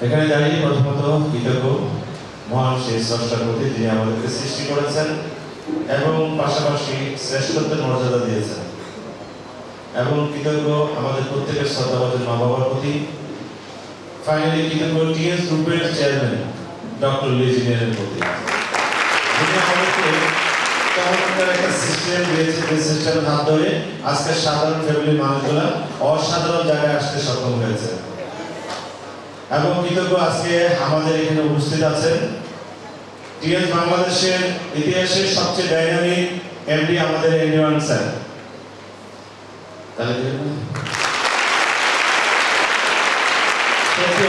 এখানে দাঁড়িয়ে প্রথমত কৃতজ্ঞ মহান সেই স্রষ্টার প্রতি যিনি আমাদেরকে সৃষ্টি করেছেন এবং পাশাপাশি শ্রেষ্ঠত্বের মর্যাদা দিয়েছেন, এবং কৃতজ্ঞ আমাদের প্রত্যেকের শ্রদ্ধাভাজন মা বাবার প্রতি। ফাইনালি কৃতজ্ঞ টিএস গ্রুপের চেয়ারম্যান ডক্টর লিজিনিয়ারের প্রতি, যিনি আমাদেরকে চমৎকার একটা সিস্টেম দিয়েছে, যে সিস্টেমের হাত ধরে আজকে সাধারণ ফ্যামিলির মানুষগুলা অসাধারণ জায়গায় আসতে সক্ষম হয়েছে। এবং কৃতজ্ঞ আজকে আমাদের এখানে উপস্থিত আছেন টিএস বাংলাদেশের ইতিহাসের সবচেয়ে ডাইনামিক এমডি আমাদের এনওয়ান স্যার।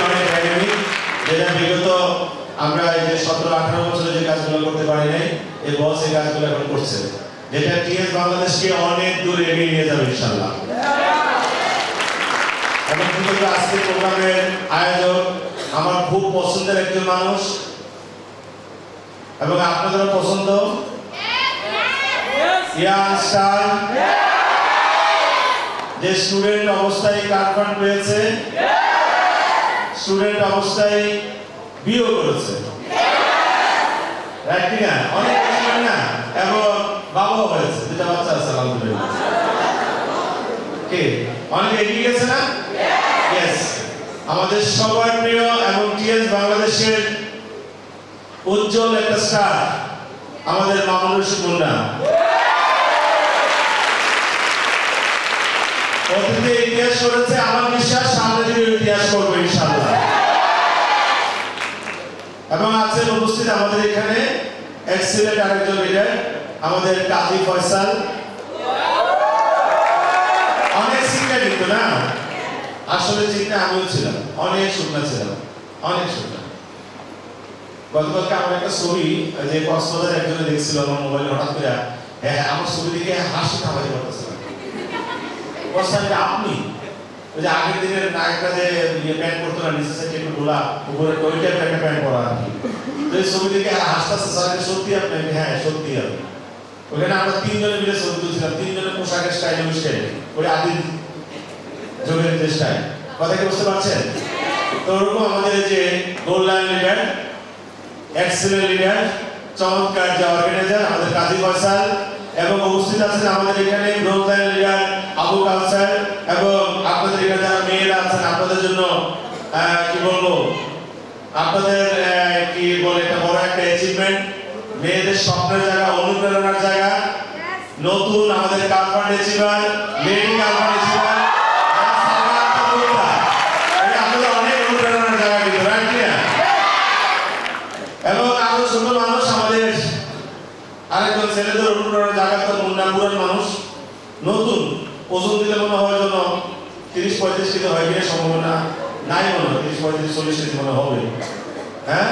অনেক ডাইনামিক, যেটা বিগত আমরা এই যে 17-18 বছরে যে কাজগুলো করতে পারি নাই, এই বস এই কাজগুলো এখন করছে, যেটা টিএস বাংলাদেশকে অনেক দূর এগিয়ে নিয়ে যাবে ইনশাআল্লাহ। এবং কিন্তু আজকে প্রোগ্রামের আয়োজক আমার খুব পছন্দের একজন মানুষ, এবং আপনাদেরও পছন্দ, ইয়াং স্টার, যে স্টুডেন্ট অবস্থায় কার্ড ফান্ড পেয়েছে, স্টুডেন্ট অবস্থায় বিয়ে করেছে, রাইট কিনা? অনেক কিছু না, এবং বাবাও হয়েছে, দুটা বাচ্চা আছে আলহামদুলিল্লাহ। কে অনেক এগিয়ে গেছে না? ইয়েস। আমাদের সবার প্রিয় এবং টিএস বাংলাদেশের উজ্জ্বল একটা স্টার আমাদের মামুনুর মুন্না, অতীতে ইতিহাস করেছে, আমার বিশ্বাস সামনে দিকে ইতিহাস করবে ইনশাআল্লাহ। এবং আছেন উপস্থিত আমাদের এখানে এক্সিলেন্ট আরেকজন লিডার আমাদের কাজী ফয়সাল, অনেক শিক্ষা কিন্তু না, আসলে চিন্তা আমিও ছিলাম, অনেক শুকনা ছিলাম, অনেক শুকনা। গতকালকে আমার একটা ছবি যে কক্সবাজার একজনে দেখছিল আমার মোবাইলে, হঠাৎ করে আমার ছবি দেখে হাসি থামাতে পারতেছিল। আপনি ওই যে আগের দিনের নায়করা যে প্যান্ট পরতো না, নিচে সাইডে একটু গোলা, উপরে ওই টাইপের একটা প্যান্ট পরা আর কি, তো এই ছবি দেখে হাসতেছে, স্যার সত্যি আপনি? হ্যাঁ সত্যি আমি। ওখানে আমরা তিনজনে মিলে ছবি তুলছিলাম, তিনজনের পোশাকের স্টাইল ওই স্টাইল, ওই আদিম যুগের যে স্টাইল, কথা কি বুঝতে পারছেন? তো ওরকম আমাদের যে গোল্ডেন লিডার, এক্সেলেন্ট লিডার, চমৎকার যে অর্গানাইজার আমাদের কাজী ফয়সাল, এবং উপস্থিত আছেন আমাদের এখানে ব্রোঞ্জ লিডার আবু কাউসার, এবং আপনাদের এখানে যারা মেয়েরা আছেন আপনাদের জন্য কি বলবো, আপনাদের কি বলে একটা বড় একটা অ্যাচিভমেন্ট, মেয়েদের স্বপ্নের জায়গা, অনুপ্রেরণার জায়গা, নতুন আমাদের কালফান্ড অ্যাচিভার, লেডি কালফান্ড অ্যাচিভার, এটা আমাদের অনেক অনুপ্রেরণার জায়গা কিন্তু, রাইট না? এবং আরো ছোট মানুষ আমাদের আরেকজন ছেলেদের অনুপ্রেরণার জায়গা, তো মুন্না পুরান মানুষ, নতুন ওজন দিলে মনে হয় জন্য 30-35 কেজি হয় কিনা সম্ভাবনা নাই, মনে হয় 30-35-40 কেজি মনে হবে। হ্যাঁ,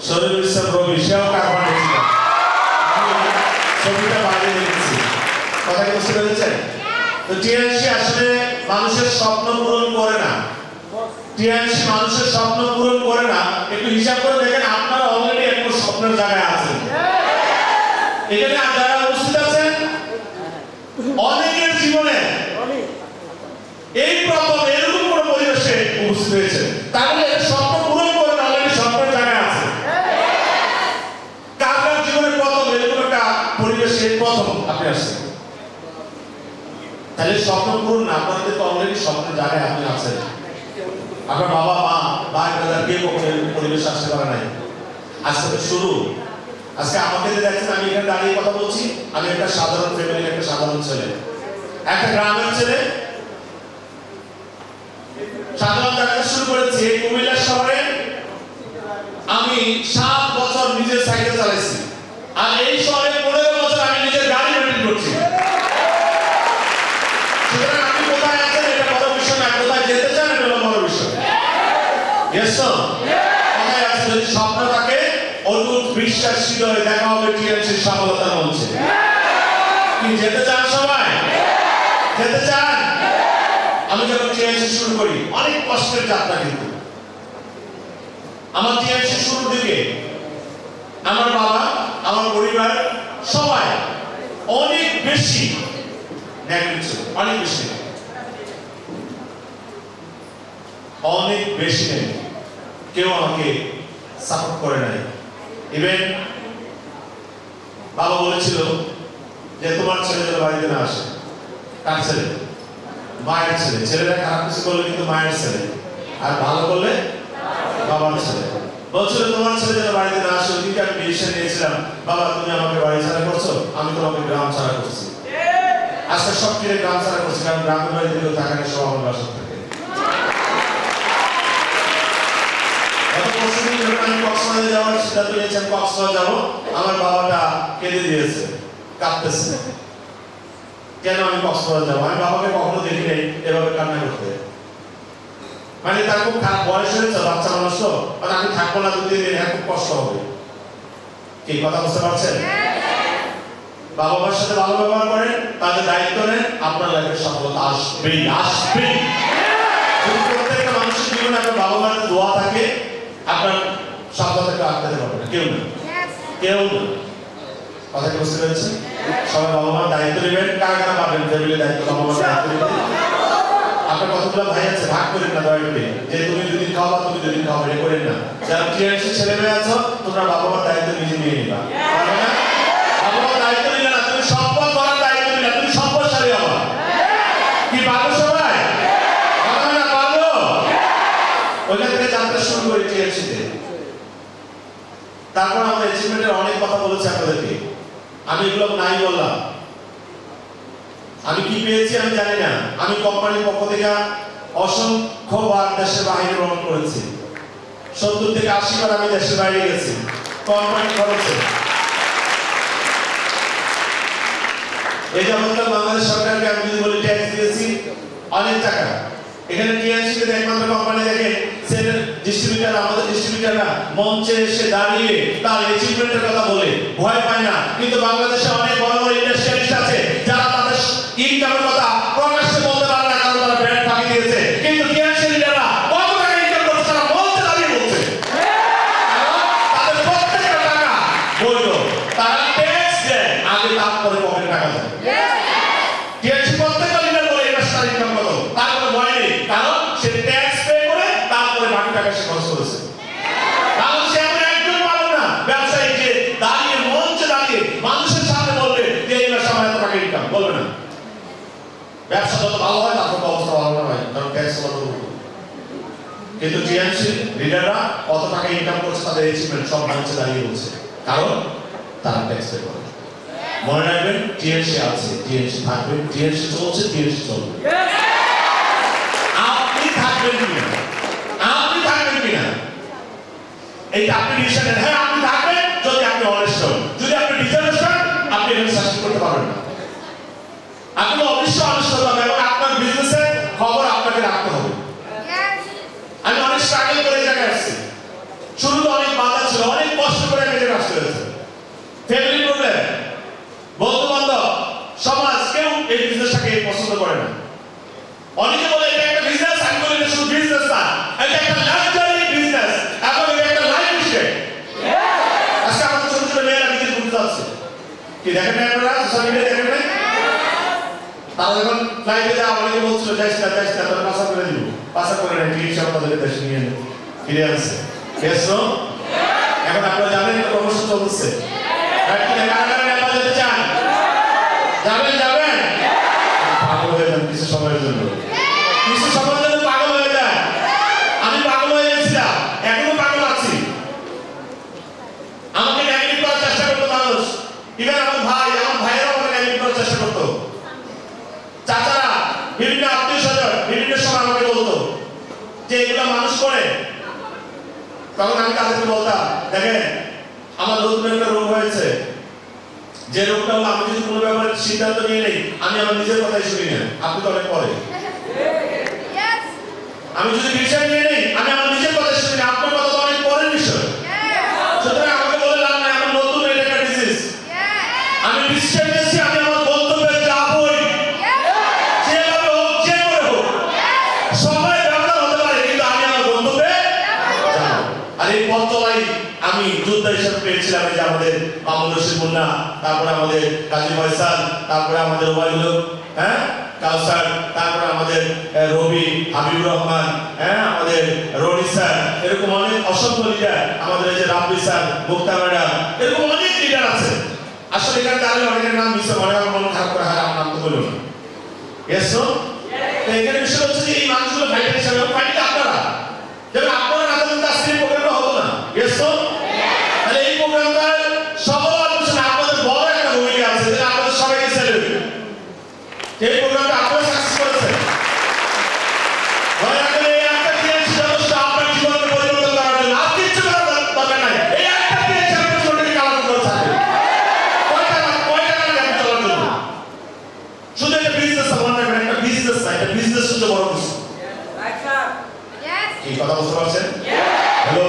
শরীর ইসলাম রবি, সেও কারবার হয়েছিল, ছবিটা বাইরে দেখেছি, কথা কি বুঝতে পেরেছেন? তো টিএনসি আসলে মানুষের স্বপ্ন পূরণ করে না, টিএনসি মানুষের স্বপ্ন পূরণ করে না। একটু হিসাব করে দেখেন, আপনারা অলরেডি একটা স্বপ্নের জায়গায় আছেন, এখানে যারা উপস্থিত আছেন অনেকের জীবনে এই প্রথম এরকম কোনো পরিবেশে উপস্থিত হয়েছে, তাহলে স্বপ্ন পূরণ করে অলরেডি স্বপ্নের জায়গায় আছে। কার জীবনে প্রথম এরকম একটা পরিবেশে প্রথম আপনি আসছেন, তাহলে স্বপ্ন পূরণ না, আপনাদের তো অলরেডি স্বপ্নের জায়গায় আপনি আছেন। আপনার বাবা মা ভাই ব্রাদার কেউ পরিবেশে আসতে পারে নাই, আজকে তো শুরু। আজকে আমাকে দেখছেন, আমি এখানে দাঁড়িয়ে কথা বলছি, আমি একটা সাধারণ ফ্যামিলির একটা সাধারণ ছেলে, একটা গ্রামের ছেলে, সাধারণ জায়গাতে শুরু করেছি কুমিল্লা শহরে। আমি 7 বছর নিজের সাইকেল চালাইছি, আর এই শহরে 15 বছর আমি নিজের গাড়ি মেনটেন করছি। সুতরাং আপনি কোথায় আছেন এটা বড় বিষয় না, কোথায় যেতে চান এটা হলো বড় বিষয়। ইয়েস স্যার, কোথায় আছেন? যদি স্বপ্ন থাকে, অটুট বিশ্বাস হৃদয়ে দেখা হবে টিএনসির সফলতার মঞ্চে। কি যেতে চান সবাই? যেতে চান? আমি যখন টিএনসি শুরু করি অনেক কষ্টের যাত্রা, কিন্তু আমার টিএনসি শুরুর দিকে আমার বাবা, আমার পরিবার সবাই অনেক বেশি নেগলিজেন্স, অনেক বেশি নেই। কেউ আমাকে সাপোর্ট করে নাই। ইভেন বাবা বলেছিল যে তোমার ছেলে যেন বাড়িতে না আসে। কার ছেলে? মায়ের ছেলে। ছেলেরা খারাপ কিছু করলে কিন্তু মায়ের ছেলে, আর ভালো করলে বাবার ছেলে। বলছিল তোমার ছেলে যেন বাড়িতে না আসে। ওদিকে আমি ডিসিশন নিয়েছিলাম, বাবা তুমি আমাকে বাড়ি ছাড়া করছো, আমি তোমাকে গ্রাম ছাড়া করছি। আজকে সব কিনে গ্রাম ছাড়া করছি, কারণ গ্রামের বাড়িতে কেউ থাকে না, সব আমার বাসা থাকে। আমি কক্সবাজারে যাওয়ার সিদ্ধান্ত নিয়েছি, আমি কক্সবাজার যাবো। আমার বাবাটা কেঁদে দিয়েছে, কাঁদতেছে। কেন আমি কক্সবাজার যাবো? আমি বাবাকে কখনো দেখি নাই এভাবে কান্না করতে। মানে তার খুব খারাপ বয়স হয়েছে, বাচ্চা মানুষ তো, মানে আমি থাকবো না দুদিন, খুব কষ্ট হবে। কি কথা বুঝতে পারছেন? বাবা মার সাথে ভালো ব্যবহার করেন, তাদের দায়িত্ব নেন, আপনার লাইফে সফলতা আসবেই আসবেই। প্রত্যেকটা মানুষের জীবনে আপনার বাবা মার দোয়া থাকে, আপনার সফলতাকে আটকাতে পারবে না কেউ না, কেউ না। কথা কি বুঝতে পেরেছেন? সবাই বাবা মার দায়িত্ব নেবেন। কারা কারা পাবেন ফ্যামিলির দায়িত্ব? বাবা মার দায়িত্ব নেবেন। আপনার কতগুলো ভাই আছে, ভাগ করেন না দয়া করে, যে তুমি দুদিন খাওয়া তুমি দুদিন খাওয়া, এটা করেন না। যারা টিএনসি ছেলে মেয়ে আছো, তোমরা বাবা মার দায়িত্ব নিজে নিয়ে নিবা, পারবে না? বাবা মার দায়িত্ব নিলে না, তুমি সম্পদ করার দায়িত্ব নিলে, তুমি সম্পদশালী হবা। কি পারবো সবাই? পারবে না? পারবো? ওইখান থেকে যাত্রা শুরু করি টিএনসিতে। তারপর আমরা অ্যাচিভমেন্টের অনেক কথা বলেছি আপনাদেরকে, আমি এগুলো নাই বললাম। আমি কি পেয়েছি আমি জানি না। আমি কোম্পানির পক্ষ থেকে অসংখ্যবার দেশের বাইরে ভ্রমণ করেছি। 70 থেকে 80 বার আমি দেশের বাইরে গেছি কোম্পানি খরচে। এই যাবত বাংলাদেশ সরকারকে আমি যদি বলি ট্যাক্স দিয়েছি অনেক টাকা। এখানে টিএনসি তে একমাত্র কোম্পানি দেখে সেল ডিস্ট্রিবিউটর, আমাদের ডিস্ট্রিবিউটররা মঞ্চে এসে দাঁড়িয়ে তার অ্যাচিভমেন্টের কথা বলে ভয় পায় না। কিন্তু বাংলাদেশে অনেক বড় বড় ইন্ডাস্ট্রিয়ালিস্ট আছে যারা তাদের ইনকামের কথা প্রকাশ্যে বলতে পারে না, কারণ তারা ব্র্যান্ড ফাঁকি দিয়েছে। কিন্তু টিএনসি লিডাররা কত টাকা ইনকাম করছে তারা মঞ্চে দাঁড়িয়ে বলছে, তাদের প্রত্যেকটা টাকা বৈধ। তারা ট্যাক্স দেয় আগে, তারপরে পকেটে টাকা দেয়। টিএনসি প্রত্যেকটা লিডার বলে এটা তার ইনকাম কত, তারপরে ভয় নেই, কারণ সে ট্যাক্স পে করে তারপরে বাকি টাকা সে খরচ করেছে। কারণ সে এমন একজন পাবে না ব্যবসায়ী যে দাঁড়িয়ে মঞ্চে দাঁড়িয়ে মানুষের সামনে বলবে যে এই মাসে আমার এত টাকা ইনকাম, বলবে না। ব্যবসা যত ভালো হয় তার অবস্থা ভালো না হয়, কারণ ট্যাক্স কত। কিন্তু টিএনসি লিডাররা কত টাকা ইনকাম করছে তাদের অ্যাচিভমেন্ট সব মঞ্চে দাঁড়িয়ে বলছে, কারণ তারা ট্যাক্স পে করে। মনে রাখবেন টিএনসি আছে, টিএনসি থাকবে, টিএনসি চলছে, টিএনসি চলবে। আপনি থাকবেন কিনা, আপনি থাকবেন কিনা এইটা আপনি ডিসিশন নেন। হ্যাঁ আপনি থাকবেন যদি আপনি অনেস্ট হন। যদি আপনি ডিসঅনেস্ট হন আপনি এখানে সাকসেস করতে পারবেন না। আপনি অবশ্যই অনেস্ট হতে হবে এবং আপনার বিজনেসের খবর আপনাকে রাখতে হবে। আমি অনেক স্ট্রাগল করে এই জায়গায় আসছি। শুরুতে অনেক বাধা ছিল, অনেক কষ্ট করে আমি জায়গায় আসতে হয়েছে। ফ্যামিলি প্রবলেম, বন্ধু বান্ধব, সমাজ, কেউ এই বিজনেসটাকে পছন্দ করে না। অনেকে বলে এটা একটা বিজনেস, আমি বলি এটা শুধু বিজনেস না, এটা একটা লাক্সারি বিজনেস এবং এটা একটা লাইফ স্টাইল। আজকে আমাদের ছোট ছোট মেয়েরা বিজনেস করতে যাচ্ছে, কি দেখেন না আপনারা সোশ্যাল মিডিয়া দেখেন না? তারা যখন ফ্লাইটে যায় অনেকে বলছিল যাইস না তারা পাসা করে দিব, পাসা করে না, ঠিক হিসাবে তাদের দেশে নিয়ে ফিরে আসছে। গেছো এখন আপনারা জানেন এটা প্রমোশন চলছে, যেতে চান যাবেন যাবেন পাগল হয়ে যান কিছু সময়ের জন্য, কিছু সময়ের জন্য পাগল হয়ে যান। আমি পাগল হয়ে গেছিলাম, এখনো পাগল আছি। আমাকে নেগেটিভ করার চেষ্টা করতো মানুষ, ইভেন আমার ভাইয়েরাও আমাকে নেগেটিভ করার চেষ্টা করতো। চাচারা, বিভিন্ন আত্মীয় স্বজন বিভিন্ন সময় আমাকে বলতো যে এগুলো মানুষ করে। তখন আমি তাদেরকে বলতাম দেখেন আমার নতুন একটা রোগ হয়েছে, যে রোগটা হলো আমি যদি কোনো ব্যাপারে সিদ্ধান্ত নিয়ে নেই আমি আমার নিজের কথাই শুনি না, আপনি তো অনেক পরে। আমি যদি বিষয় নিয়ে নেই আমি আমার নিজের কথাই শুনি না, আপনার কথা তো অনেক পরের বিষয়। সুতরাং আমাকে বলে লাভ নাই, আমার নতুন এটা একটা ডিজিজ। আমি ডিসিশন নিয়েছি আমি আমার গন্তব্যে যাবই, যেভাবে হোক যে করে হোক। সবাই ব্যবধান হতে পারে কিন্তু আমি আমার গন্তব্যে যাব। আর এই পথ চলাই আমি যোদ্ধা হিসেবে পেয়েছিলাম যে আমাদের মামুন রশিদ মুন্না, তারপরে আমাদের কাজী ফয়সাল, তারপরে আমাদের ওবায়দুল, হ্যাঁ কাউসার, তারপরে আমাদের রবি, হাবিবুর রহমান, হ্যাঁ আমাদের রনি স্যার, এরকম অনেক অসংখ্য লিডার, আমাদের এই যে রাব্বি স্যার, মুক্তা ম্যাডাম, এরকম অনেক লিডার আছে। আসলে এখানে দাঁড়িয়ে অনেকের নাম মিশে মনে হয় মন খারাপ করে হয় আমার নাম তো বললো না। Yes no? তো এখানে বিষয় হচ্ছে যে এই মানুষগুলো ফাইটার হিসাবে ফাইট আপনারা, যেমন আপনারা না থাকলে আজকে এই প্রোগ্রামটা হতো না। Yes no? তাহলে এই প্রোগ্রামটা সফল হওয়ার পিছনে আপনাদের বড় একটা ভূমিকা আছে, যেটা আপনাদের সবাইকে স্যালুট। এই প্রোগ্রামটা আপনারা সাকসেস করেছেন। দয়া করে এই একটা টিএনসি যথেষ্ট আপনার জীবনকে পরিবর্তন করার জন্য। আর কিচ্ছু করার দরকার নাই। এই একটা টিএনসি আপনার জীবনকে কালার করে থাকে। কয়টা আপনি চলার জন্য? শুধু একটা বিজনেস মনে রাখবেন, একটা বিজনেস না, একটা বিজনেস হচ্ছে বড় কিছু। কি কথা বুঝতে পারছেন? হ্যালো,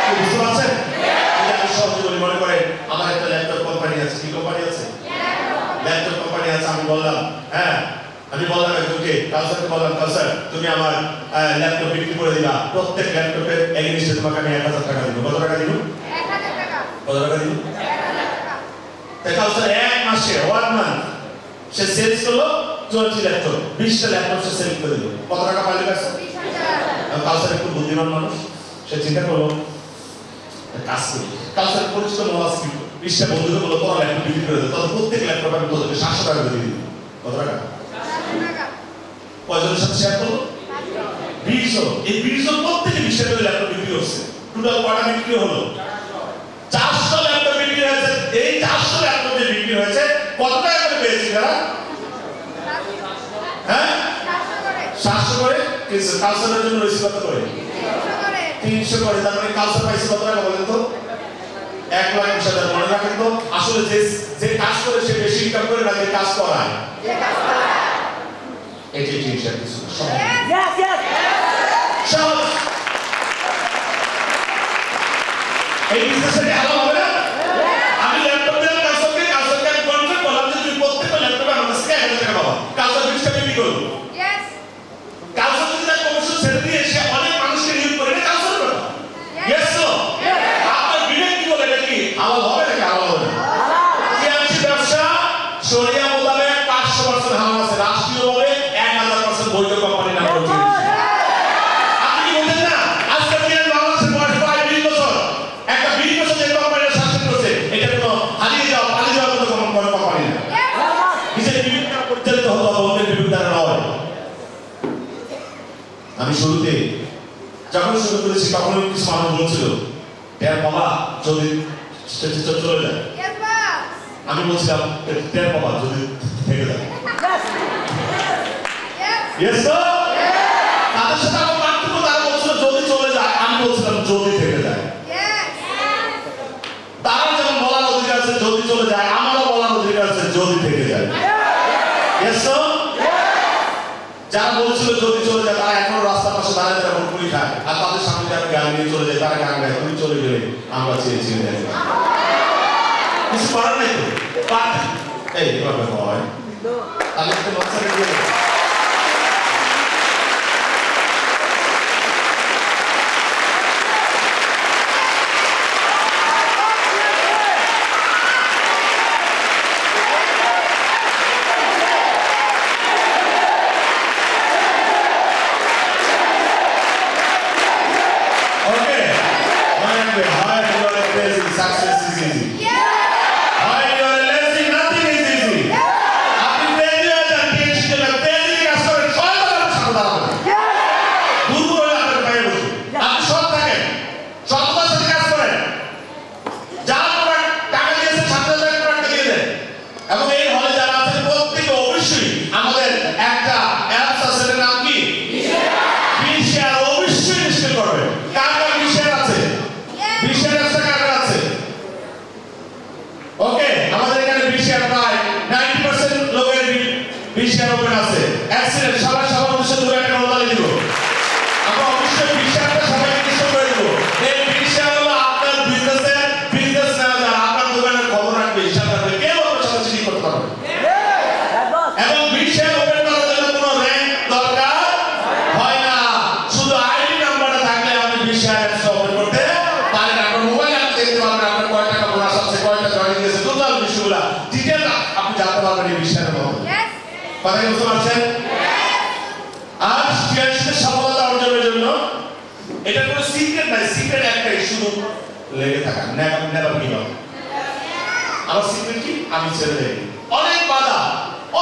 কি বুঝতে পারছেন? আমি সহজে বলি, মনে করেন আমার একটা ল্যাপটপ কোম্পানি আছে। কি কোম্পানি আছে? ল্যাপটপ কোম্পানি আছে। আমি বললাম, হ্যাঁ আমি বললাম একজনকে, কাউসারকে বললাম, কাউসার তুমি আমার ল্যাপটপ বিক্রি করে দিবা, প্রত্যেক ল্যাপটপের এগেইনস্টে তোমাকে আমি 1000 টাকা দিব। কত টাকা দিব? 1000 টাকা। কত টাকা দিব? 1000 টাকা। তাই কাউসার এক মাসে 1 মান্থ সে সেলস করলো 40 ল্যাপটপ, 20টা ল্যাপটপ সে সেল করে দিল। কত টাকা পাইলো কাউসার? 20,000। কাউসার একটু বুদ্ধিমান মানুষ, সে চিন্তা করলো কাজ করি। কাউসার পরিচিত মহাজ 20টা বন্ধুকে বললো তোরা ল্যাপটপ বিক্রি করে দে, তাহলে প্রত্যেক ল্যাপটপ আমি তোদেরকে 700 টাকা করে দিয়ে দিব। কত টাকা? 700 টাকা। কয়জনের সাথে শেয়ার করলো? 20 জন। এই 20 জন প্রত্যেকে 20 টাকা করে ল্যাপটপ বিক্রি করছে। টোটাল কয়টা বিক্রি হলো? 400 ল্যাপটপ বিক্রি হয়েছে। এই 400 ল্যাপটপ যে বিক্রি হয়েছে কত টাকা করে পেয়েছে তারা? হ্যাঁ 700 করে। কিন্তু কাউসারের জন্য রয়েছে কত করে? 300 করে। তার মানে কাউসার পাইছে কত টাকা বলেন তো? 1,20,000। মনে রাখেন তো, আসলে যে কাজ করে সে বেশি ইনকাম করে না, যে কাজ করায়। এটি জিনিসটা কিছু সহজ। এই বিজনেসে ভালো হবে না? আমি ল্যাপটপ দিলাম কাউসারকে, কাউসারকে আমি কন্ট্রাক্ট করলাম যে তুমি প্রত্যেকটা ল্যাপটপে আমার কাছে 1000 টাকা পাবা। কাউসার 20 টাকা বিক্রি করলো। কাউসার যদি তার কমিশন ছেড়ে দিয়ে সে অনেক মানুষকে নিয়োগ করে না, কাউসারের ব্যাপার। Yes no? আপনার বিবেক কি বলে এটা কি হালাল হবে নাকি হালাল হবে না? টিএনসি ব্যবসা শরিয়া মোতাবেক 500% হালাল আছে, রাষ্ট্রীয়ভাবে 1000% বৈধ কোম্পানি নাম করে টিএনসি। আপনি কি বলেন না আজকে টিএনসি বাংলাদেশের বয়স প্রায় 20 বছর, একটা 20 বছর যে কোম্পানির শাসন করছে, এটা কোনো হারিয়ে যাওয়া পালিয়ে যাওয়ার মতো কোনো কোম্পানি না। নিজের বিবেক দ্বারা পরিচালিত হতে হবে, অন্যের বিবেক দ্বারা নয়। আমি শুরুতে যখন শুরু করেছি তখন কিছু মানুষ বলছিল টের বাবা যদি চলে যায়। আমি বলছিলাম টের বাবা যদি থেকে যায়। Yes sir. তাদের সাথে আমার পার্থক্য, তারা বলছিল যদি চলে যায়, আমি বলছিলাম যদি থেকে যায়। তারা যেমন বলার অধিকার আছে যদি চলে যায়, আমারও বলার অধিকার আছে যদি থেকে যায়। Yes sir. যারা বলছিল যদি চলে যায় তারা এখনো রাস্তার পাশে দাঁড়িয়ে দাঁড়িয়ে ভোট পুরি খায়, আর তাদের সামনে দিয়ে আমি গাড়ি নিয়ে চলে যাই, তারা গান গায় তুমি চলে গেলে আমরা চেয়ে চেয়ে যাই। কিছু করার নাই তো। এই এভাবে হয় তাহলে একটা বাচ্চাকে দিয়ে success is easy. While you are lazy, nothing is easy. আপনি lazy হয়ে যান, টেনশন হলে lazy কাজ করেন, সব আপনার সাথে দাঁড়াবে। দুর্বল হলে আপনার পায়ে বসে। আপনি সৎ থাকেন, সততার সাথে কাজ করেন। যারা টাকা দিয়েছে 7,000 টাকা দিয়ে দেন। এবং এই হলে যারা আছেন প্রত্যেকে অবশ্যই আমাদের একটা অ্যাপস আছে, এর নাম কি? বিশেয়ার। অবশ্যই ইনস্টল করবেন। কার কার বিশেয়ার আছে? বিশেয়ার আছে কার কার আছে? ওকে, আমাদের এখানে বিশেয়ার প্রায় 90% লোকের বিশেয়ার ওপেন আছে। অ্যাক্সিডেন্ট সবার উদ্দেশ্যে 2 টাকা রোলালি দিব। আমরা অবশ্যই বিশেয়ারটা সবাইকে ইনস্টল করে দিব। এই বিশেয়ার হলো আপনার বিজনেস ম্যানেজার, আপনার দোকানের খবর রাখবে, হিসাব রাখবে, কেউ আপনার সাথে চিঠি করতে পারবে। এবং বিশেয়ার ওপেন করার জন্য কোনো র‍্যাঙ্ক দরকার হয় না, শুধু আইডি নাম্বারটা থাকলে আপনি বিশেয়ার কথা কি বুঝতে পারছেন? আর টিএনসিতে সফলতা অর্জনের জন্য এটা কোনো সিক্রেট নাই, সিক্রেট একটাই, শুধু লেগে থাকা, নেভার গিভ আপ। আমার সিক্রেট কি? আমি ছেড়ে দেই। অনেক বাধা,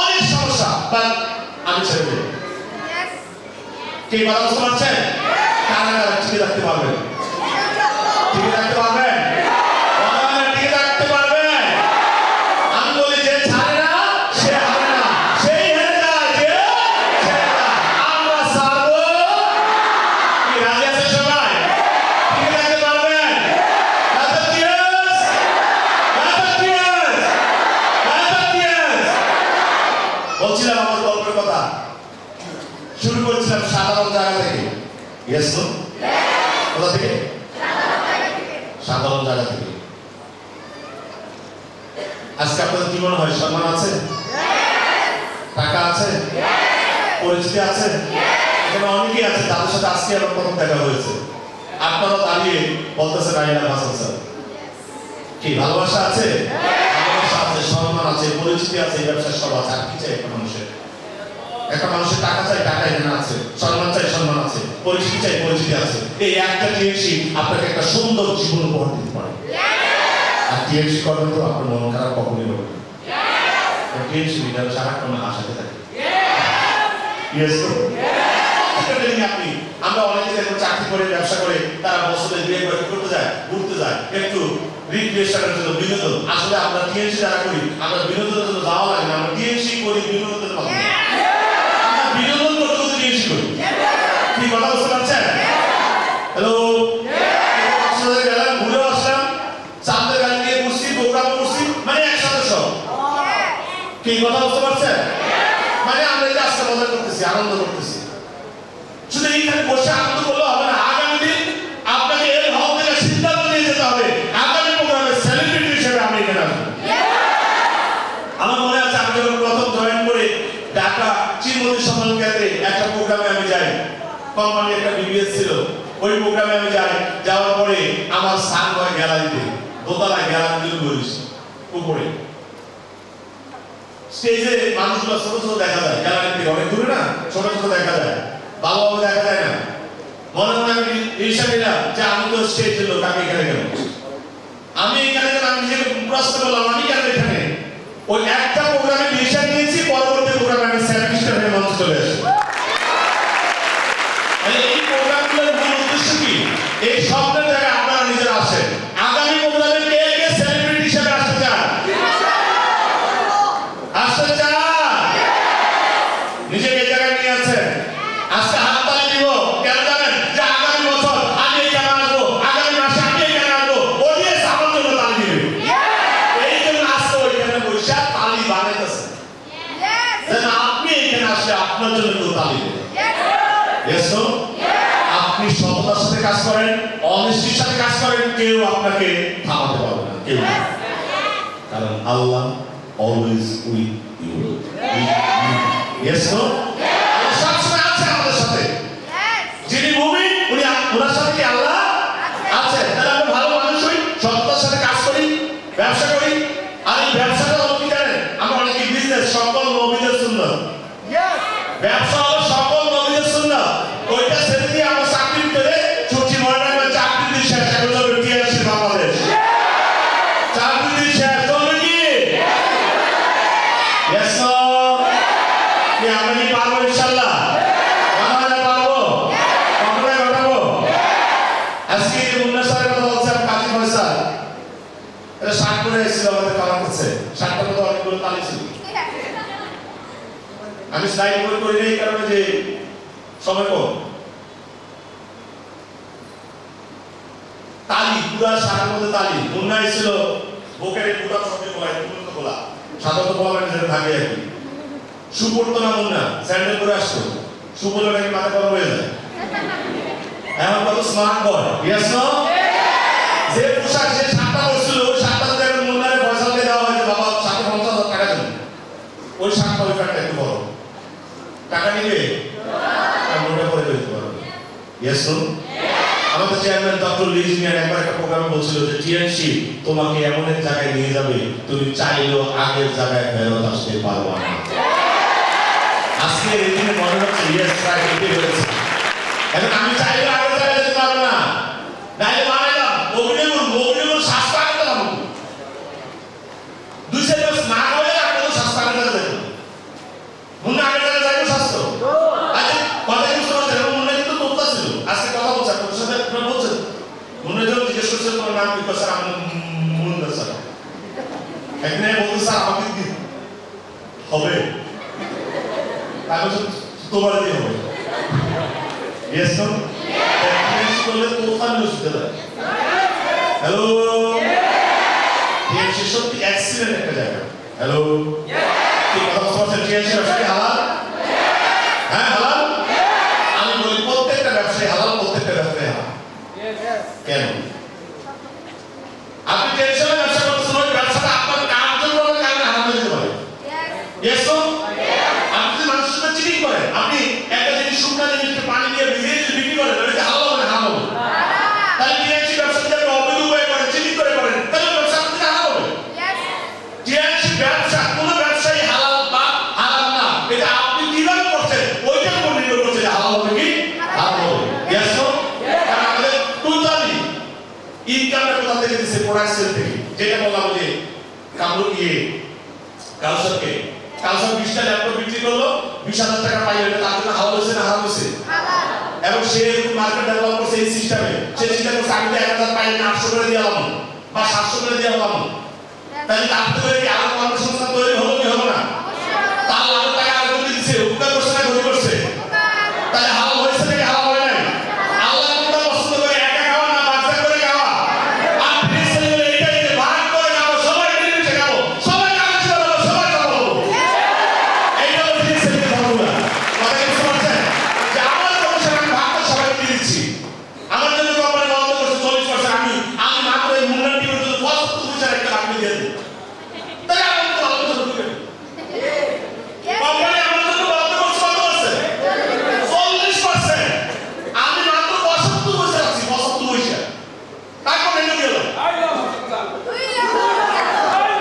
অনেক সমস্যা, বাট আমি ছেড়ে দেই। কে কথা বুঝতে পারছেন? কারা কারা টিকে রাখতে পারবেন? টিকে রাখতে পারবেন? টিকে রাখতে পারবেন? আমি বলি যে ছাড়ে না সে হারে না, সেই হেরে যায় যে ছেড়ে না। আমরা ছাড়বো। কি রাজি আছে সবাই? টিকে রাখতে পারবেন? বলছিলাম আমার গল্পের কথা, শুরু করেছিলাম সাধারণ জায়গা থেকে। ইয়েস তো? কোথা থেকে? সাধারণ জায়গা থেকে। আজকে আপনাদের কি মনে হয় সম্মান আছে? টাকা আছে? পরিচিতি আছে? এখানে অনেকেই আছে, তাদের সাথে আজকে আমার প্রথম দেখা হয়েছে। আপনারা দাঁড়িয়ে বলতেছেন আই লাভ হাসান স্যার। কি ভালোবাসা আছে? ভালোবাসা আছে, সম্মান আছে, পরিচিতি আছে, ব্যবসার সব আছে। আর কি চাই একটা মানুষের? একটা মানুষের টাকা চাই, টাকা এখানে আছে। সম্মান চাই, সম্মান আছে। পরিচিতি চাই, পরিচিতি আছে। এই একটা টিএনসি আপনাকে একটা সুন্দর জীবন উপহার দিতে পারে। আর টিএনসি করবেন তো আপনার মন খারাপ কখনই হবে না। টিএনসি লিডার সারাক্ষণ আশাতে থাকে। ইয়েস তো? আপনি আমরা অনেকে দেখুন চাকরি করে, ব্যবসা করে, তারা বছরে বিয়ে করে করতে যায়, ঘুরতে যায়, একটু রিক্রিয়েশনের জন্য, বিনোদন। আসলে আমরা টিএনসি যারা করি, আমরা বিনোদনের জন্য যাওয়া লাগে না, আমরা টিএনসি করি বিনোদনের মাধ্যমে। বিনোদন করতে করতে টিএনসি করি। কি কথা বুঝতে পারছেন? হ্যালো, গেলাম, ঘুরে আসলাম, চাঁদের গাড়ি নিয়ে ঘুরছি, প্রোগ্রাম করছি, মানে একসাথে সব। কি কথা বুঝতে পারছেন? মানে আমরা এই আজকে মজা করতেছি, আনন্দ করতেছি। শুধু এইখানে বসে আনন্দ করলে হবে না। আগামী দিন আপনাকে এই হল থেকে সিদ্ধান্ত নিয়ে যেতে হবে, আগামী প্রোগ্রামে সেলিব্রিটি হিসেবে আমি এখানে আসবো। আমার মনে আছে আমি যখন প্রথম জয়েন করে ঢাকা চিরমতি সম্মেলন কেন্দ্রে একটা প্রোগ্রামে আমি যাই, কোম্পানি একটা বিবিএস ছিল, ওই প্রোগ্রামে আমি যাই। যাওয়ার পরে আমার স্থান হয় গ্যালারিতে, দোতলায় গ্যালারি তৈরি করিস উপরে। স্টেজে মানুষগুলো ছোট ছোট দেখা যায়, গ্যালারি থেকে অনেক দূরে না, ছোট ছোট দেখা যায়, ভালোভাবে দেখা যায় না। মনে মনে আমি হিসাব নিলাম যে আমি তো স্টেজের লোক, আমি এখানে গেলাম, আমি এখানে গেলাম, আমি নিজেকে প্রশ্ন করলাম আমি কেন এখানে? ওই একটা প্রোগ্রামে হিসাব নিয়েছি, পরবর্তী প্রোগ্রামে আমি সেলিব্রিটি হয়ে মঞ্চে চলে আসি। এই প্রোগ্রামগুলোর মূল উদ্দেশ্য কি? এই স্বপ্নের জায়গায় আপনারা নিজেরা আসেন। আগামী প্রোগ্রামে কে কে সেলিব্রিটি হিসেবে আসতে চান? আসতে চান? নিজেকে এই জায়গায় নিয়ে আছেন। আজকে হাততালি দিব, কেন জানেন? যে আগামী বছর আমি এখানে আসবো, আগামী মাসে আমি এখানে আসবো, অডিয়েন্স আমার জন্য তালি দিবে। এই জন্য আজকে ওইখানে বসে তালি বানাইতেছে, যেন আপনি এখানে আসলে আপনার জন্য কেউ তালি দেবে। Yes, no? আপনি সততার সাথে কাজ করেন, অনেস্টির সাথে কাজ করেন, কেউ আপনাকে থামাতে পারবে না, কেউ। কারণ আল্লাহ always with you. Yes, no? আল্লাহ সবসময় আছে আমাদের সাথে। যিনি মুমিন, উনি ওনার সাথে কি আল্লাহ আছে? তাহলে আমরা ভালো মানুষ হই, সততার সাথে কাজ করি, ব্যবসা করি। আর এই ব্যবসাটা হলো কি জানেন? আমরা অনেকে বিজনেস, সকল নবীদের সুন্নাত। ব্যবসা হলো সকল নবীদের সুন্নাত। ওইটা ছেড়ে দিয়ে আমরা চাকরি করে ছুটি মনে রাখবেন, চাকরি দিয়ে শেষ এখন চলবে টিআরসি বাংলাদেশ। চাকরি দিয়ে শেষ চলবে কি? Yes, no? কি আমরা কি পারবো ইনশাআল্লাহ? আমরা পারবো? কতটা ঘটাবো? আজকে মুন্না স্যারের কথা বলছে, কাজী ফয়সাল এটা শার্ট পরে এসেছিল আমাদের কালার করছে, শার্টটার মধ্যে অনেকগুলো তালি ছিল। আমি স্লাইড করি এই কারণে যে সময় কম। তালি পুরা শার্টের মধ্যে তালি। মুন্না এসেছিল বুকের পুরা সঙ্গে বলা, তুলন্ত বলা, সাধারণত বলা যেটা থাকে আর কি। শু পরতো না মুন্না, স্যান্ডেল পরে আসতো। শু পরলে নাকি মাথা গরম হয়ে যায়। এখন কত স্মার্ট বয়। Yes no? যে পোশাক, যে শার্টটা পরছিল, ওই শার্টটা যদি এখন মুন্নারে ফয়সালকে দেওয়া হয় যে বাবা 50,000 টাকা দিন, ওই শার্টটা ওই প্যান্টটা একটু বড়, টাকা নিবে? মোটা করে দিতে পারবে। Yes no? আমাদের চেয়ারম্যান ডক্টর লিজ মিয়ার একবার একটা প্রোগ্রামে বলছিল যে টিএনসি তোমাকে এমন এক জায়গায় নিয়ে যাবে, তুমি চাইলেও আগের জায়গায় ফেরত আসতে পারবে না। আজকে এই দিনে মনে হচ্ছে ইয়েস রাইট এটাই হয়েছে। এখন আমি চাইলে আগে জায়গায় যেতে পারবো না, নাইলে বানাইলাম অগ্নিগুণ শাস্তা আনতে পারবো 2-4 মাস না হলে আর কোনো শাস্তা আনতে যাবে মুন্না আগে জায়গায় যাইবো স্বাস্থ্য। আচ্ছা কথা বুঝতে পারছেন? মুন্না কিন্তু তোতা ছিল, আজকে কথা বলছে আপনার সাথে, আপনারা বলছেন মুন্না যখন জিজ্ঞেস করছেন তোমার নাম কি, স্যার আমার মুন্না স্যার। একদিন বলতে স্যার আমাকে কি হবে, তাহলে তোমার দিয়ে হবে। ইয়েস নো টিএমসি করলে তোতা নিউজ দিতে দেয়। হ্যালো টিএমসি সত্যি অ্যাক্সিডেন্ট একটা জায়গা। হ্যালো কি কথা বুঝতে পারছেন? টিএমসি ব্যবসায়ী হালাল? হ্যাঁ হালাল। আমি বলি প্রত্যেকটা ব্যবসায়ী হালাল, প্রত্যেকটা ব্যবসায়ী হালাল। কেন? আপনি টেনশনে ব্যবসা করতেছেন, ওই ব্যবসাটা আপনার কার্যক্রমের কারণে হারাম হয়ে যেতে পারে। ইয়েস নো আপনি যদি মানুষের সাথে চিটিং করেন, আপনি একটা জিনিস শুকনা জিনিসকে পানি দিয়ে ভিজিয়ে যদি বিক্রি করেন, ওটা হালাল হবে না হারাম হবে? তাহলে টিএনসি ব্যবসা যদি আপনি অবৈধ উপায়ে করেন, চিটিং করে করেন, তাহলে ব্যবসা আপনার হারাম হবে। টিএনসি ব্যবসা কোনো ব্যবসায়ী হালাল বা হারাম না, এটা আপনি কিভাবে করছেন ওইটার উপর নির্ভর করছে যে হালাল হবে কি হারাম হবে। ইয়েস নো কারণ আমাদের টোটালি ইনকামটা কোথা থেকে দিচ্ছে? প্রোডাক্ট সেল থেকে। যেটা বললাম যে কালসারকে 20টা ল্যাপটপ বিক্রি করলো, 20,000 টাকা পাইলো, এটা তার জন্য হালাল হয়েছে না হারাম হয়েছে? এবং সে মার্কেট ডেভেলপ করছে এই সিস্টেমে, সে চিন্তা করছে আমি তো 1,000 পাই না, 800 করে দিয়ে হলাম বা 700 করে দিয়ে হলাম, তাহলে তার থেকে কি আরো কর্মসংস্থান তৈরি হলো কি হলো না? তার লাখ টাকা আরেকজন দিচ্ছে, উপকার করছে না ক্ষতি করছে? তাহলে হালাল হয়েছে নাকি হালাল হয় নাই? আল্লাহ কোনটা পছন্দ করে? একা খাওয়া না বাচ্চা করে খাওয়া? আর ফিরিস্তা বলে এটাই যে ভাগ করে খাবো, সবাই মিলেমিশে খাবো, সবাই কাজ করবো, সবাই খাবো। এইটা হলো ফিরিস্তাদের ফর্মুলা। কথা কি বুঝতে পারছেন? যে আমার কমিশন আমি ভাগ করে সবাইকে দিয়ে দিচ্ছি। আমার জন্য কোম্পানি বন্ধ করছে 40%, আমি মাত্র এই মুন্নার টিমের জন্য 75 পয়সা একটা বাকি দিয়ে দিই। তাহলে আমার তো ভালো কিছু ঢুকে কোম্পানি আমার জন্য বন্ধ করছে কত করছে? 40%। আমি মাত্র 75 পয়সা রাখছি, 75 পয়সা। তারপর এনে গেল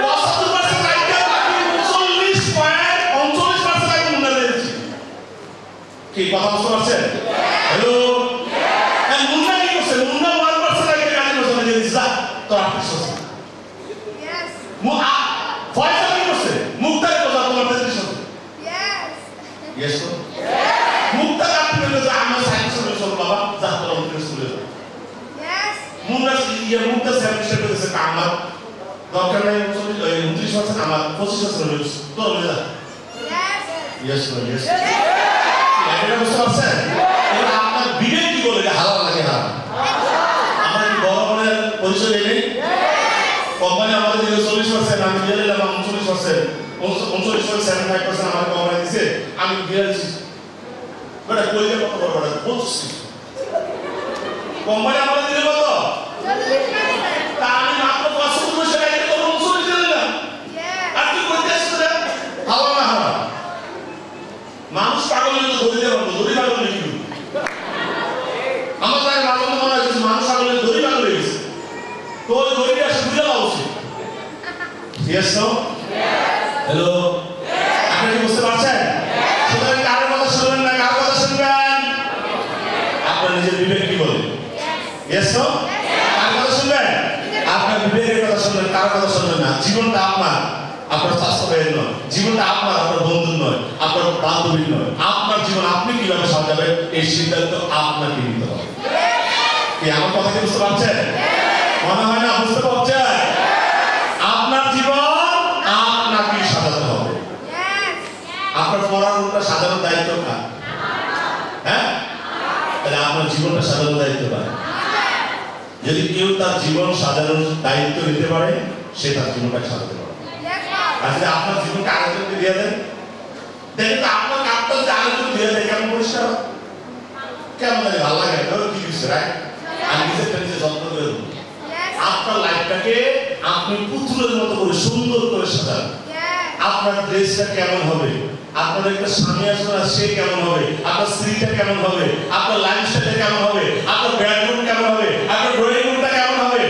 75% রাখতে বাকি 39.39% আমি মুন্না দিয়ে দিচ্ছি। কি কথা বুঝতে পারছেন? হ্যালো মুন্না কি করছে? মুন্না 1% রাখতে কাজ করছে দিয়ে দিচ্ছে, যা তোর 38%। ফয়সাল কি করছে? মুক্তার কথা তোমার 33%। ইয়েস তো মুক্তার আপনি বলে যে আমার 60% চল বাবা, যা তোর 29 চলে যাও। মুন্না মুক্তার সার্ভিসটা করেছে আমার দরকার নাই, 29% আমার 25% রয়েছে, তোর বলে যা। ইয়েস তো ইয়েস এটা বুঝতে পারছেন? এটা আপনার বিবেক কি বলে যে হালাল নাকি হারাম? আমরা কি বড় বড় পরিচয় দেই? কোম্পানি আমাদের দিলে 40%, আমি দিয়ে দিলাম 39%, 39.75% আমার কোম্পানি দিছে, আমি দিয়ে দিচ্ছি। বেটা কইলে কত বড় বড় বলছিস? কোম্পানি আমাদের দিলে কত? তা আমি মাত্র 75 পয়সা রাখতে তো 39 দিয়ে দিলাম। আর তুই কইতে আসছিস রে হালাল না হারাম? মানুষ পাগল হলে তো ধরে দেওয়া ধরে পাগল হয়ে গেল। আমার তাই মাঝে মনে হয় মানুষ পাগল হলে ধরে পাগল হয়ে গেছে, তো ওই ধরে আসে বুঝে দেওয়া উচিত। ইয়েস নো হ্যালো আপনি কি বুঝতে পারছেন? সুতরাং কারোর কথা শুনবেন না, কার কথা শুনবেন? আপনার নিজের বিবেক কি বলে? ইয়েস নো কার কথা শুনবেন? আপনার বিবেকের কথা শুনবেন, কার কথা শুনবেন না। জীবনটা আপনার, আপনার স্বাস্থ্য ভাইয়ের নয়, জীবনটা আপনার, আপনার বন্ধুর নয়, আপনার বান্ধবীর নয়। আপনার জীবন আপনি কিভাবে সাজাবেন এই সিদ্ধান্ত আপনাকে নিতে হবে। কি আমার কথা কি বুঝতে পারছেন? মনে হয় না বুঝতে পারছেন? আপনার জীবন আপনাকে সাজাতে হবে। আপনার পড়ানোটা সাজানোর দায়িত্ব কার? হ্যাঁ তাহলে আপনার জীবনটা সাজানোর দায়িত্ব কার? যদি কেউ তার জীবন সাজানোর দায়িত্ব নিতে পারে, সে তার জীবনটাকে সাজাতে পারে। আর যদি আপনার জীবনকে আরেকজনকে দিয়ে দেন, দেখেন তো আপনার কাপটা যদি আরেকজন দিয়ে দেয় কেমন পরিষ্কার, কেমন লাগে, ভালো লাগে, কি কিছু রাইট? আমি নিজেরটা নিজে যত্ন করে দেবো। আপনার লাইফটাকে আপনি পুতুলের মতো করে সুন্দর করে সাজান। আপনার ড্রেসটা কেমন হবে, আপনার একটা স্বামী আসবে না সে কেমন হবে, আপনার স্ত্রীটা কেমন হবে, আপনার লাইফস্টাইলটা কেমন হবে, আপনার বেডরুম কেমন হবে, আপনার ড্রয়িং রুমটা কেমন হবে।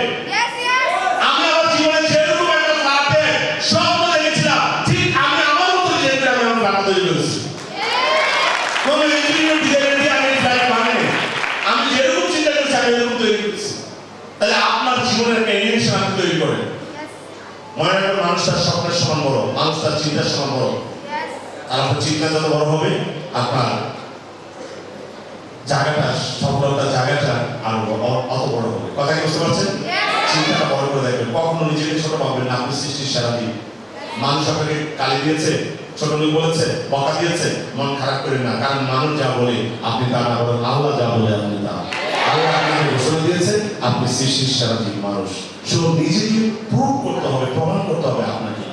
আমি আমার জীবনে যেরকম একটা ফ্ল্যাটে স্বপ্ন দেখেছিলাম, ঠিক আমি আমার মতো যেরকম আমি আমার ফ্ল্যাট তৈরি করেছি। তৈরি করেছি। তাহলে আপনার জীবনের একটা এলিভেশন আপনি তৈরি করেন। মনে রাখবেন, মানুষ তার স্বপ্নের সমান বড়, মানুষ তার চিন্তার সমান বড়। আর আপনার চিন্তা যত বড় হবে, আপনার জায়গাটা, সফলতার জায়গাটা আরো অত বড় হবে। কথা কি বুঝতে পারছেন? চিন্তাটা বড় করে দেখবেন, কখনো নিজেকে ছোট ভাববেন না। আপনি সৃষ্টির সেরা জীব। মানুষ আপনাকে গালি দিয়েছে, ছোট লোক বলেছে, বকা দিয়েছে, মন খারাপ করেন না। কারণ মানুষ যা বলে আপনি তা না বলেন, আল্লাহ যা বলে আপনি তা। আল্লাহ আপনাকে ঘোষণা দিয়েছে আপনি সৃষ্টির সেরা জীব মানুষ। শুধু নিজেকে প্রুভ করতে হবে, প্রমাণ করতে হবে আপনাকে।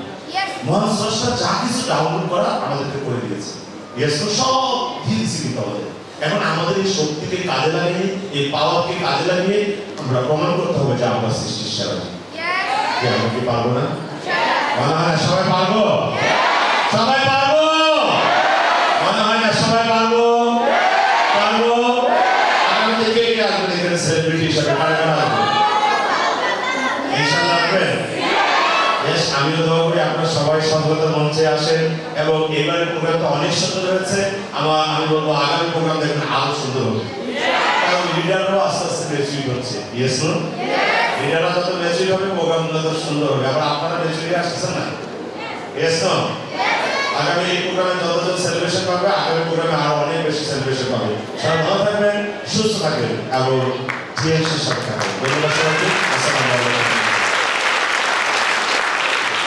মহান স্রষ্টা যা কিছু ডাউনলোড করা আমাদেরকে করে দিয়েছে, সব দিয়েছি কিন্তু আমাদের। এখন আমাদের এই শক্তিকে কাজে লাগিয়ে, এই পাওয়ারকে কাজে লাগিয়ে আমরা প্রমাণ করতে হবে যে আমরা সৃষ্টির সেরা জীব। আমরা কি পারবো না? মনে হয় না সবাই পারবো? সবাই পারবো? মনে হয় না সবাই পারবো? পারবো? আগামী থেকে কে আসবেন এখানে সেলিব্রিটি হিসাবে? ইনশাআল্লাহ আসবেন। আমিও দোয়া করি আপনারা সবাই সফলতার মঞ্চে আসেন। এবং এবারের প্রোগ্রামটা অনেক সুন্দর হয়েছে। আমি বলবো আগামী প্রোগ্রাম দেখবেন আরো সুন্দর হবে। কারণ লিডাররাও আস্তে আস্তে ম্যাচুরিট হচ্ছে। Yes no? লিডাররা যত ম্যাচুরিট হবে, প্রোগ্রামগুলো তত সুন্দর হবে। আবার আপনারা ম্যাচুরিটি আসতেছেন না? Yes no? আগামী এই প্রোগ্রামে যতজন সেলিব্রেশন পাবে, আগামী প্রোগ্রামে আরো অনেক বেশি সেলিব্রেশন পাবে। সবাই ভালো থাকবেন, সুস্থ থাকবেন এবং জিএমসির সাথে থাকবেন। ধন্যবাদ সবাইকে। আসসালামু আলাইকুম।